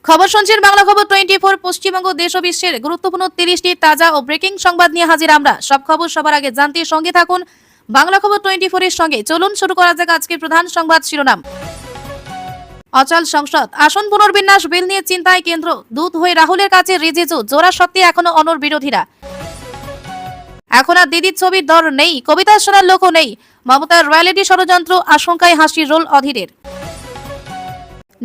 খবর শুনছেন বাংলা খবর 24। পশ্চিমবঙ্গ দেশ ও বিশ্বের গুরুত্বপূর্ণ 30টি তাজা ও ব্রেকিং সংবাদ নিয়ে হাজির আমরা। সব খবর সবার আগে জানতে সঙ্গে থাকুন বাংলা খবর 24 এর সঙ্গে। চলুন শুরু করা যাক আজকের প্রধান সংবাদ শিরোনাম। অচল সংসদ, আসন পুনর্বিন্যাস বিল নিয়ে চিন্তায় কেন্দ্র। দূত হয়ে রাহুলের কাছে রিজিজু, জোড়া সত্যি এখনো অনড় বিরোধীরা। এখন আর দিদির ছবির দর নেই, কবিতা শোনার লোকও নেই। মমতার রয়্যালিটি ষড়যন্ত্র, আশঙ্কায় হাসির রোল অধীরের।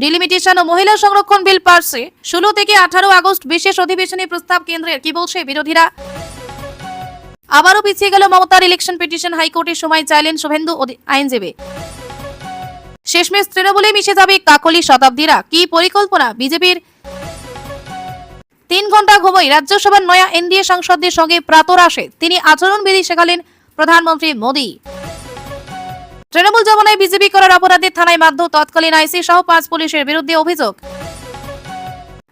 ডিলিমিটেশন ও মহিলা সংরক্ষণ বিল পার্সে 16 থেকে 18 আগস্ট বিশেষ অধিবেশনে প্রস্তাব কেন্দ্রের। কি বলছে বিরোধীরা? আবারও পিছিয়ে গেল মমতার ইলেকশন পিটিশন, হাইকোর্টে সময় চাইলেন শুভেন্দু আইনজীবী। শেষমেশ তৃণমূলে মিশে যাবে কাকলি শতাব্দীরা, কি পরিকল্পনা বিজেপির? 3 ঘন্টা ঘুমোই রাজ্যসভার নয়া এনডিএ সাংসদদের সঙ্গে প্রাতর আসে, তিনি আচরণবিধি শেখালেন প্রধানমন্ত্রী মোদী। তৃণমূল জমানায় বিজেপি করার অপরাধে থানায় বাধ্য তৎকালীন আইসি সহ 5 পুলিশের বিরুদ্ধে অভিযোগ।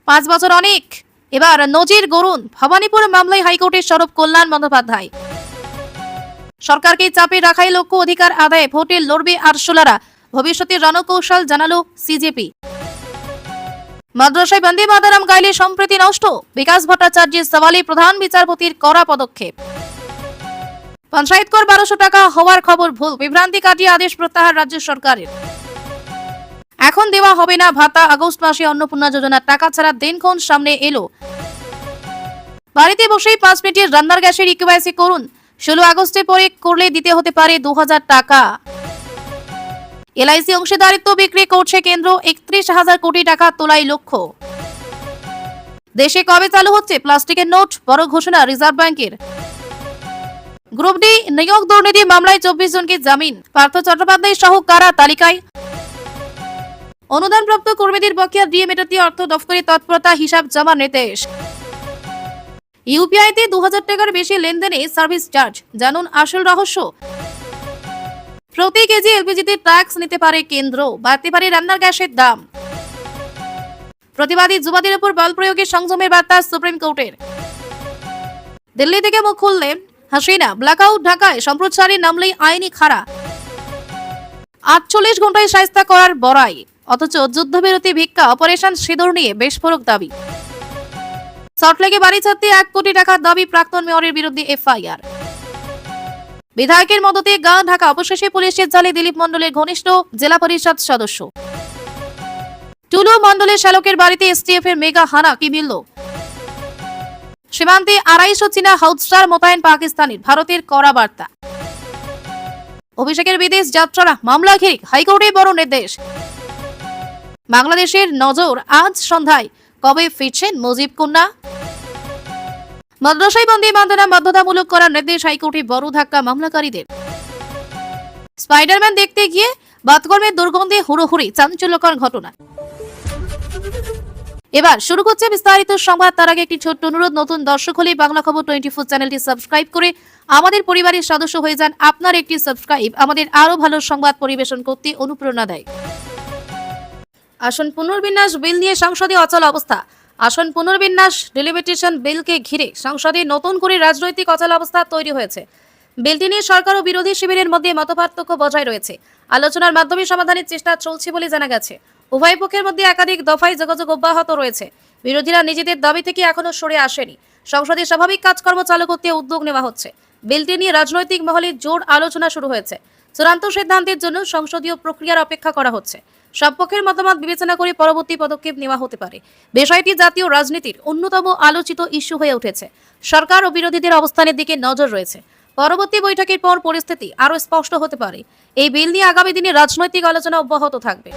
5 বছর অনেক, এবার নজির গড়ুন। ভবানীপুর মামলায় হাইকোর্টের স্বরূপ কল্যাণ বন্দ্যোপাধ্যায়। সরকারকে চাপে রাখাই লক্ষ্য, অধিকার আদায়ে ভোটে লড়বে আরশোলারা, ভবিষ্যতের রণকৌশল জানালো সিজেপি। মাদ্রাসায় বন্দে মাতরম গাইলে সম্প্রীতি নষ্ট, বিকাশ ভট্টাচার্যের সওয়ালে প্রধান বিচারপতির কড়া পদক্ষেপ। পঞ্চায়েত কর 1200 টাকা হওয়ার খবর ভুল, বিভ্রান্তি কাটিয়ে আদেশ প্রত্যাহার রাজ্য সরকারের। এখন দেওয়া হবে না ভাতা, আগস্ট মাসে অন্নপূর্ণা যোজনার টাকা ছাড়া দিনক্ষণ সামনে এলো। বাড়িতে বসেই 5 মিনিটের রান্নার গ্যাসের ইকেওয়াইসি করুন, 16 আগস্টের পরে করলে দিতে হতে পারে 2000 টাকা। এলআইসি অংশীদারিত্ব বিক্রি করছে কেন্দ্র, 31,000 কোটি টাকা তোলাই লক্ষ্য। দেশে কবে চালু হচ্ছে প্লাস্টিকের নোট, বড় ঘোষণা রিজার্ভ ব্যাংকের। গ্রুপ ডি নিয়োগ দুর্নীতি মামলায় 24 জনকে জামিন, পার্থ চট্টোপাধ্যায় সহ কারা তালিকায়। অনুদানপ্রাপ্ত কর্মীদের বকেয়া দিয়ে মেটাতে অর্থ দফতরে তৎপরতা, হিসাব জমা নির্দেশ। ইউপিআইতে 2000 টাকার বেশি লেনদেনে সার্ভিস চার্জ, জানুন আসল রহস্য। প্রতি কেজি এলপিজিতে ট্যাক্স নিতে পারে কেন্দ্র, বাড়তে পারে রান্নার গ্যাসের দাম। প্রতিবাদী যুবদের উপর বল প্রয়োগের সংযমের বার্তা সুপ্রিম কোর্টের। দিল্লি থেকে মুখ খুললেন হাসিনা, ব্ল্যাকআউট ঢাকায় সম্প্রচারে নামলেই আইনি খাড়া। 48 ঘন্টায় শায়েস্তা করার বড়াই, অথচ যুদ্ধবিরতি ভিক্ষা অপারেশন সিঁদুর নিয়ে বিস্ফোরক দাবি। সল্টলেকে বাড়ি ছাড়তে 1 কোটি টাকার দাবি, প্রাক্তন মেয়রের বিরুদ্ধে এফআইআর। বিধায়কের মদতে গা ঢাকা, অবশেষে পুলিশের জালে দিলীপ মণ্ডলের ঘনিষ্ঠ জেলা পরিষদ সদস্য। টুলু মণ্ডলের শ্যালকের বাড়িতে এসটিএফ এর মেগা হানা, কি মিলল? সীমান্তে 250 চীনা হাউটস্টার মোতায়েন পাকিস্তানের, ভারতের কড়া বার্তা। অভিষেকের বিদেশ যাত্রা মামলা ঘিরে হাইকোর্টে বড় নির্দেশ। বাংলাদেশের নজর আজ সন্ধ্যায়, কবে ফিরছেন মুজিব কন্যা? মাদ্রাসায় বন্দে মাতরম বাধ্যতামূলক করার নির্দেশ, হাইকোর্টে বড় ধাক্কা মামলাকারীদের। স্পাইডারম্যান দেখতে গিয়ে বাতকর্মের দুর্গন্ধে হুড়োহুড়ি, চাঞ্চল্যকর ঘটনা। এবার শুরু করছে বিস্তারিত সংবাদ। তার আগে একটি ছোট্ট অনুরোধ, নতুন দর্শক হলে বাংলা খবর 24 চ্যানেলটি সাবস্ক্রাইব করে আমাদের পরিবারের সদস্য হয়ে যান। আপনার একটি সাবস্ক্রাইব আমাদের আরো ভালো সংবাদ পরিবেশন করতে অনুপ্রেরণা দেয়। আসন পুনর্বিন্যাস বিল নিয়ে সংসদে অচল অবস্থা। আসন পুনর্বিন্যাস ডিলিমিটেশন বিলকে ঘিরে সংসদে নতুন করে রাজনৈতিক অচল অবস্থা তৈরি হয়েছে। বিলটি নিয়ে সরকার ও বিরোধী শিবিরের মধ্যে মতপার্থক্য বজায় রয়েছে। আলোচনার মাধ্যমে সমাধানের চেষ্টা চলছে বলে জানা গেছে। উভয় পক্ষের মধ্যে একাধিক দফায় যোগাযোগ অব্যাহত রয়েছে। বিরোধীরা নিজেদের দাবি থেকে এখনো সরে আসেনি। সংসদে স্বাভাবিক কাজকর্ম চালু করতে উদ্যোগ নেওয়া হচ্ছে। বিলটি নিয়ে রাজনৈতিক মহলে জোর আলোচনা শুরু হয়েছে। চূড়ান্ত সিদ্ধান্তের জন্য সংসদীয় প্রক্রিয়ার অপেক্ষা করা হচ্ছে। সব পক্ষের মতামত বিবেচনা করে পরবর্তী পদক্ষেপ নেওয়া হতে পারে। বিষয়টি জাতীয় রাজনীতির অন্যতম আলোচিত ইস্যু হয়ে উঠেছে। সরকার ও বিরোধীদের অবস্থানের দিকে নজর রয়েছে। পরবর্তী বৈঠকের পর পরিস্থিতি আরও স্পষ্ট হতে পারে। এই বিল নিয়ে আগামী দিনে রাজনৈতিক আলোচনা অব্যাহত থাকবে।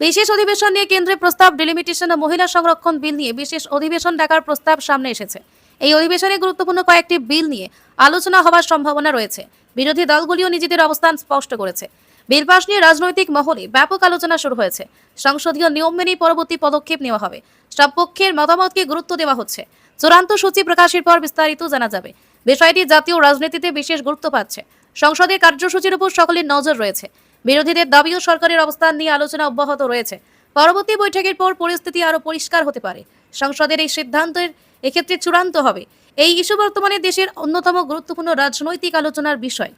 বিশেষ অধিবেশন নিয়ে কেন্দ্রের প্রস্তাব। ডিলিমিটেশন ও মহিলা সংরক্ষণ বিল নিয়ে বিশেষ অধিবেশন ডাকার প্রস্তাব সামনে এসেছে। এই অধিবেশনে গুরুত্বপূর্ণ কয়েকটি বিল নিয়ে আলোচনা হওয়ার সম্ভাবনা রয়েছে। বিরোধী দলগুলিও নিজেদের অবস্থান স্পষ্ট করেছে। বিল পাস নিয়ে রাজনৈতিক মহলে ব্যাপক আলোচনা শুরু হয়েছে। সংসদীয় নিয়ম মেনেই পরবর্তী পদক্ষেপ নেওয়া হবে। সব পক্ষের মতামতকে গুরুত্ব দেওয়া হচ্ছে। চূড়ান্ত সূচি প্রকাশের পর বিস্তারিত জানা যাবে। বিষয়টি জাতীয় রাজনীতিতে বিশেষ গুরুত্ব পাচ্ছে। সংসদের কার্যসূচির উপর সকলের নজর রয়েছে। বিরোধীদের দাবি ও সরকারের অবস্থান নিয়ে আলোচনা অব্যাহত রয়েছে। পরবর্তী বৈঠকের পর পরিস্থিতি আরও পরিষ্কার হতে পারে। সংসদের এই সিদ্ধান্তের এক্ষেত্রে চূড়ান্ত হবে। এই ইস্যু বর্তমানে দেশের অন্যতম গুরুত্বপূর্ণ রাজনৈতিক আলোচনার বিষয়।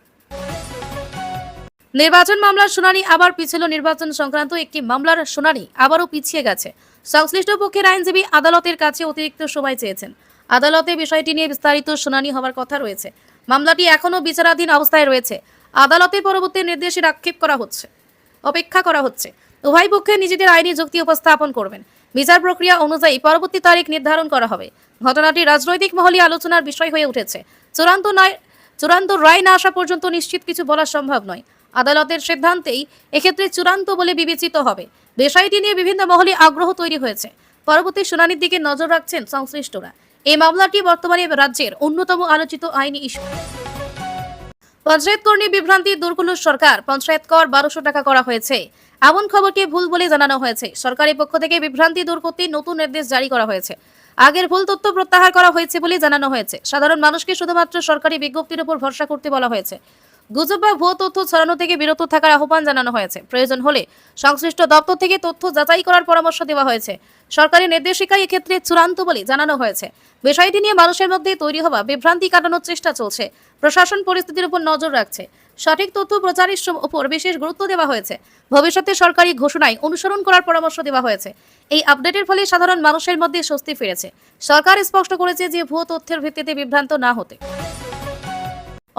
নির্বাচন মামলার শুনানি আবার পিছল। নির্বাচন সংক্রান্ত একটি মামলার শুনানি আবারও পিছিয়ে গেছে। সংশ্লিষ্ট পক্ষের আইনজীবী আদালতের কাছে অতিরিক্ত সময় চেয়েছেন। আদালতে বিষয়টি নিয়ে বিস্তারিত শুনানি হওয়ার কথা রয়েছে। মামলাটি এখনও বিচারাধীন অবস্থায় রয়েছে। আদালতের পরবর্তী নির্দেশের অপেক্ষা করা হচ্ছে। উভয় পক্ষে নিজেদের আইনি যুক্তি উপস্থাপন করবেন। বিচার প্রক্রিয়া অনুযায়ী পরবর্তী তারিখ নির্ধারণ করা হবে। ঘটনাটি রাজনৈতিক মহলে আলোচনার বিষয় হয়ে উঠেছে। চূড়ান্ত রায় না আসা পর্যন্ত নিশ্চিত কিছু বলা সম্ভব নয়। আদালতের সিদ্ধান্তেই এক্ষেত্রে চূড়ান্ত বলে বিবেচিত হবে। বিষয়টি নিয়ে বিভিন্ন মহলে আগ্রহ তৈরি হয়েছে। পরবর্তী শুনানির দিকে নজর রাখছেন সংশ্লিষ্টরা। এই মামলাটি বর্তমানে রাজ্যের অন্যতম আলোচিত আইনি ইস্যু। পঞ্চায়েত কর্মী বিভ্রান্তি দূর করল সরকার। পঞ্চায়েত কর 1200 টাকা করা হয়েছে, এমন খবরকে ভুল বলে জানানো হয়েছে। সরকারের পক্ষ থেকে বিভ্রান্তি দূর করতে নতুন নির্দেশ জারি করা হয়েছে। আগের ভুল তথ্য প্রত্যাহার করা হয়েছে বলে জানানো হয়েছে। সাধারণ মানুষকে শুধুমাত্র সরকারি বিজ্ঞপ্তির উপর ভরসা করতে বলা হয়েছে। গুজব বা ভুয়ো তথ্য ছড়ানো থেকে বিরত থাকার আহ্বান জানানো হয়েছে। প্রয়োজন হলে সংশ্লিষ্ট দপ্তর থেকে তথ্য যাচাই করার পরামর্শ দেওয়া হয়েছে। সরকারি নির্দেশিকায় এক্ষেত্রে চূড়ান্ত বলে জানানো হয়েছে। বিষয়টি নিয়ে মানুষের মধ্যে তৈরি হওয়া বিভ্রান্তি কাটানোর চেষ্টা চলছে। প্রশাসন পরিস্থিতির উপর নজর রাখছে। সঠিক তথ্য প্রচারের উপর বিশেষ গুরুত্ব দেওয়া হয়েছে। ভবিষ্যতে সরকারি ঘোষণায় অনুসরণ করার পরামর্শ দেওয়া হয়েছে। এই আপডেটের ফলে সাধারণ মানুষের মধ্যে স্বস্তি ফিরেছে। সরকার স্পষ্ট করেছে যে ভুয়ো তথ্যের ভিত্তিতে বিভ্রান্ত না হতে।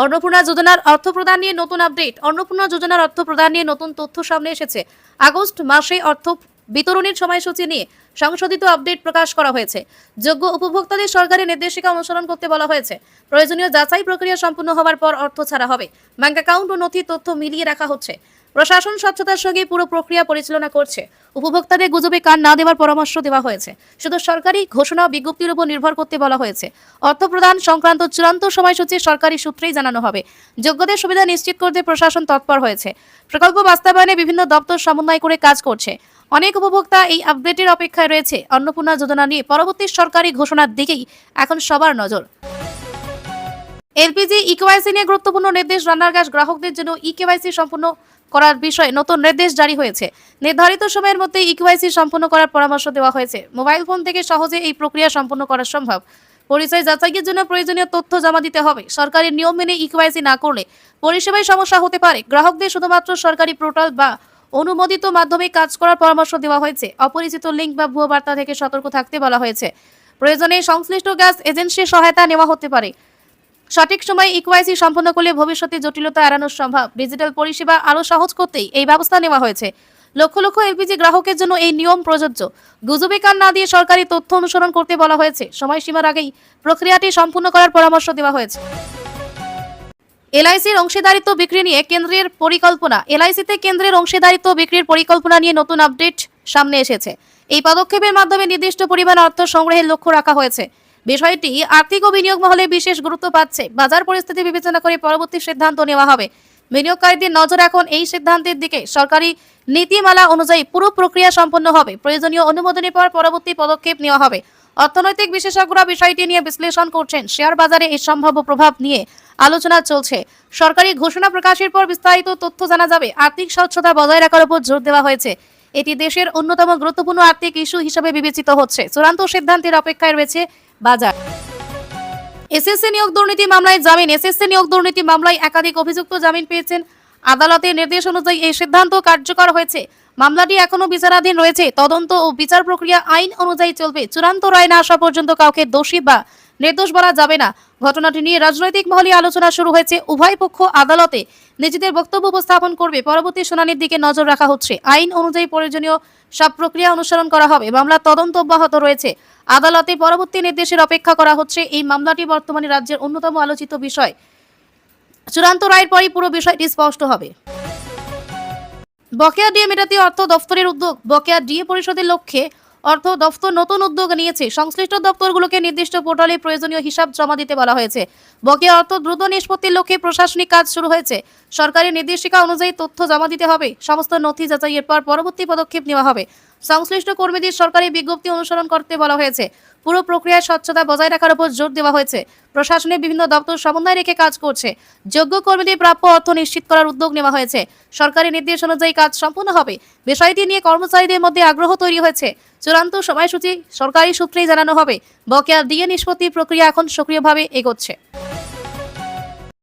অন্নপূর্ণা যোজনার অর্থ প্রদান নিয়ে নতুন আপডেট। অন্নপূর্ণা যোজনার অর্থ প্রদান নিয়ে নতুন তথ্য সামনে এসেছে। আগস্ট মাসে অর্থ বিতরণের সময়সূচি নিয়ে সংশোধিত আপডেট প্রকাশ করা হয়েছে। যোগ্য উপভোক্তাদের সরকারি নির্দেশিকা অনুসরণ করতে বলা হয়েছে। প্রয়োজনীয় যাচাই প্রক্রিয়া সম্পূর্ণ হওয়ার পর অর্থ ছাড়া হবে। ব্যাংক অ্যাকাউন্ট ও নথি তথ্য মিলিয়ে রাখা হচ্ছে। প্রশাসন স্বচ্ছতার সঙ্গে পুরো প্রক্রিয়া পরিচালনা করছে। উপভোক্তাদের গুজবে কান না দেওয়ার পরামর্শ দেওয়া হয়েছে। শুধু সরকারি ঘোষণা বিজ্ঞপ্তির উপর নির্ভর করতে বলা হয়েছে। অর্থ প্রদান সংক্রান্ত চূড়ান্ত সময়সূচি সরকারি সূত্রেই জানানো হবে। যোগ্যদের সুবিধা নিশ্চিত করতে প্রশাসন তৎপর হয়েছে। প্রকল্প বাস্তবায়নে বিভিন্ন দপ্তর সমন্বয় করে কাজ করছে। অনেক উপভোক্তা এই আপডেটের অপেক্ষায় রয়েছে। অন্নপূর্ণা যোজনা নিয়ে পরবর্তী সরকারি ঘোষণার দিকেই এখন সবার নজর। এলপিজি ইকেওয়াইসি নিয়ে গুরুত্বপূর্ণ নির্দেশ। রান্নার গ্যাস গ্রাহকদের জন্য ইকেওয়াইসি সম্পূর্ণ করার বিষয়ে নতুন নির্দেশ জারি হয়েছে। নির্ধারিত সময়ের মধ্যে ইকেওয়াইসি সম্পূর্ণ করার পরামর্শ দেওয়া হয়েছে। মোবাইল ফোন থেকে সহজে এই প্রক্রিয়া সম্পূর্ণ করা সম্ভব। পরিচয় যাচাইয়ের জন্য প্রয়োজনীয় তথ্য জমা দিতে হবে। সরকারি নিয়ম মেনে ইকেওয়াইসি না করলে পরিষেবায় সমস্যা হতে পারে। গ্রাহকদের শুধুমাত্র সরকারি পোর্টাল বা অনুমোদিত মাধ্যমে কাজ করার পরামর্শ দেওয়া হয়েছে। অপরিচিত লিঙ্ক বা ভুয়ো বার্তা থেকে সতর্ক থাকতে বলা হয়েছে। প্রয়োজনে সংশ্লিষ্ট গ্যাস এজেন্সির সহায়তা নেওয়া হতে পারে। সঠিক সময়ে ইকেওয়াইসি সম্পন্ন করলে ভবিষ্যতে জটিলতা এড়ানো সম্ভব। ডিজিটাল পরিষেবা আরও সহজ করতেই এই ব্যবস্থা নেওয়া হয়েছে। লক্ষ লক্ষ এলপিজি গ্রাহকের জন্য এই নিয়ম প্রযোজ্য। গুজবে কান না দিয়ে সরকারি তথ্য অনুসরণ করতে বলা হয়েছে। সময়সীমার আগেই প্রক্রিয়াটি সম্পূর্ণ করার পরামর্শ দেওয়া হয়েছে। এলআইসির অংশীদারিত্ব বিক্রি নিয়ে কেন্দ্রের পরিকল্পনা। এলআইসিতে কেন্দ্রের অংশীদারিত্ব বিক্রির পরিকল্পনা নিয়ে নতুন আপডেট সামনে এসেছে। এই পদক্ষেপের মাধ্যমে নির্দিষ্ট পরিমাণ অর্থ সংগ্রহের লক্ষ্য রাখা হয়েছে। বিষয়টি আর্থিক ও বিনিয়োগ মহলে বিশেষ গুরুত্ব পাচ্ছে। বাজার পরিস্থিতি বিবেচনা করে পরবর্তী সিদ্ধান্ত নেওয়া হবে। বিনিয়োগকারীদের নজর এখন এই সিদ্ধান্তের দিকে। সরকারি নীতিমালা অনুযায়ী পুরো প্রক্রিয়া সম্পন্ন হবে। প্রয়োজনীয় অনুমোদনের পর পরবর্তী পদক্ষেপ নেওয়া হবে। অর্থনৈতিক বিশেষজ্ঞরা বিষয়টি নিয়ে বিশ্লেষণ করছেন। শেয়ার বাজারে এর সম্ভাব্য প্রভাব নিয়ে আলোচনা চলছে। সরকারি ঘোষণা প্রকাশের পর বিস্তারিত তথ্য জানা যাবে। আর্থিক স্বচ্ছতা বজায় রাখার উপর জোর দেওয়া হয়েছে। এটি দেশের অন্যতম গুরুত্বপূর্ণ আর্থিক ইস্যু হিসেবে বিবেচিত হচ্ছে। চূড়ান্ত সিদ্ধান্তের অপেক্ষায় রয়েছে বাজার। এসএসসি নিয়োগ দুর্নীতি মামলায় জামিন। এসএসসি নিয়োগ দুর্নীতি মামলায় একাধিক অভিযুক্ত জামিন পেয়েছেন। আদালতের নির্দেশ অনুযায়ী এই সিদ্ধান্ত কার্যকর হয়েছে। মামলাটি এখনো বিচারাধীন রয়েছে। তদন্ত ও বিচার প্রক্রিয়া আইন অনুযায়ী চলবে। চূড়ান্ত রায় না আসা পর্যন্ত কাউকে দোষী বা নির্দোষ বলা যাবে না। ঘটনাটি নিয়ে রাজনৈতিক মহলে আলোচনা শুরু হয়েছে। উভয় পক্ষ আদালতে নিজেদের বক্তব্য উপস্থাপন করবে। পরবর্তী শুনানির দিকে নজর রাখা হচ্ছে। আইন অনুযায়ী প্রয়োজনীয় সব প্রক্রিয়া অনুসরণ করা হবে। মামলার তদন্ত অব্যাহত রয়েছে। আদালতে পরবর্তী নির্দেশের অপেক্ষা করা হচ্ছে। এই মামলাটি বর্তমানে রাজ্যের অন্যতম আলোচিত বিষয়। চূড়ান্ত রায়ের পরই পুরো বিষয়টি স্পষ্ট হবে। বকেয়া ডিএ মেটাতে অর্থ দফতরের উদ্যোগ। বকেয়া ডিএ পরিশোধের লক্ষ্যে অর্থ দফতর নতুন উদ্যোগ নিয়েছে। সংশ্লিষ্ট দপ্তরগুলোকে নির্দিষ্ট পোর্টালে প্রয়োজনীয় হিসাব জমা দিতে বলা হয়েছে। বকেয়া অর্থ দ্রুত নিষ্পত্তির লক্ষ্যে প্রশাসনিক কাজ শুরু হয়েছে। সরকারি নির্দেশিকা অনুযায়ী তথ্য জমা দিতে হবে। সমস্ত নথি যাচাইয়ের পর পরবর্তী পদক্ষেপ নেওয়া হবে। সংশ্লিষ্ট কর্মীদের সরকারি বিজ্ঞপ্তি অনুসরণ করতে বলা হয়েছে। পুরো প্রক্রিয়ায় স্বচ্ছতা বজায় রাখার উপর জোর দেওয়া হয়েছে। প্রশাসনের বিভিন্ন দপ্তর সমন্বয় রেখে কাজ করছে। যোগ্য কর্মীদের প্রাপ্য অর্থ নিশ্চিত করার উদ্যোগ নেওয়া হয়েছে। সরকারি নির্দেশ অনুযায়ী কাজ সম্পূর্ণ হবে। বিষয়টি নিয়ে কর্মচারীদের মধ্যে আগ্রহ তৈরি হয়েছে। চূড়ান্ত সময়সূচি সরকারি সূত্রেই জানানো হবে। বকেয়া ডিএ নিষ্পত্তির প্রক্রিয়া এখন সক্রিয়ভাবে এগোচ্ছে।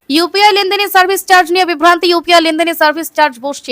ইউপিআই লেনদেনের সার্ভিস চার্জ নিয়ে বিভ্রান্তি। ইউপিআই লেনদেনের সার্ভিস চার্জ বসছে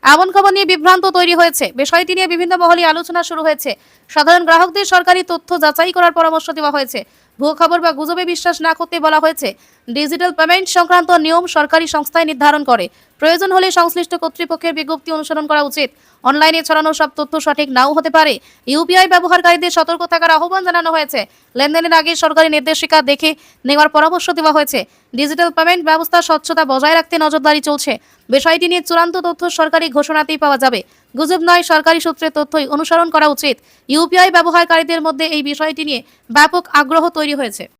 এমন খবর নিয়ে বিভ্রান্ত তৈরি হয়েছে। বিষয়টি নিয়ে বিভিন্ন মহলে আলোচনা শুরু হয়েছে। সাধারণ গ্রাহকদের সরকারি তথ্য যাচাই করার পরামর্শ দেওয়া হয়েছে। ভুয়ো খবর বা গুজবে বিশ্বাস না করতে বলা হয়েছে। ডিজিটাল পেমেন্ট সংক্রান্ত নিয়ম সরকারি সংস্থায় নির্ধারণ করে। প্রয়োজন হলে সংশ্লিষ্ট কর্তৃপক্ষের বিজ্ঞপ্তি অনুসরণ করা উচিত। অনলাইনে ছড়ানো সব তথ্য সঠিক নাও হতে পারে। ইউপিআই ব্যবহারকারীদের সতর্ক থাকার আহ্বান জানানো হয়েছে। লেনদেনের আগে সরকারি নির্দেশিকা দেখে নেওয়ার পরামর্শ দেওয়া হয়েছে। ডিজিটাল পেমেন্ট ব্যবস্থা স্বচ্ছতা বজায় রাখতে নজরদারি চলছে। বিষয়টি নিয়ে চূড়ান্ত তথ্য সরকারি ঘোষণাতেই পাওয়া যাবে। গুজব নয়, সরকারি সূত্রের তথ্যই অনুসরণ করা উচিত। ইউপিআই ব্যবহারকারীদের মধ্যে এই বিষয়টি নিয়ে ব্যাপক আগ্রহ তৈরি হয়েছে।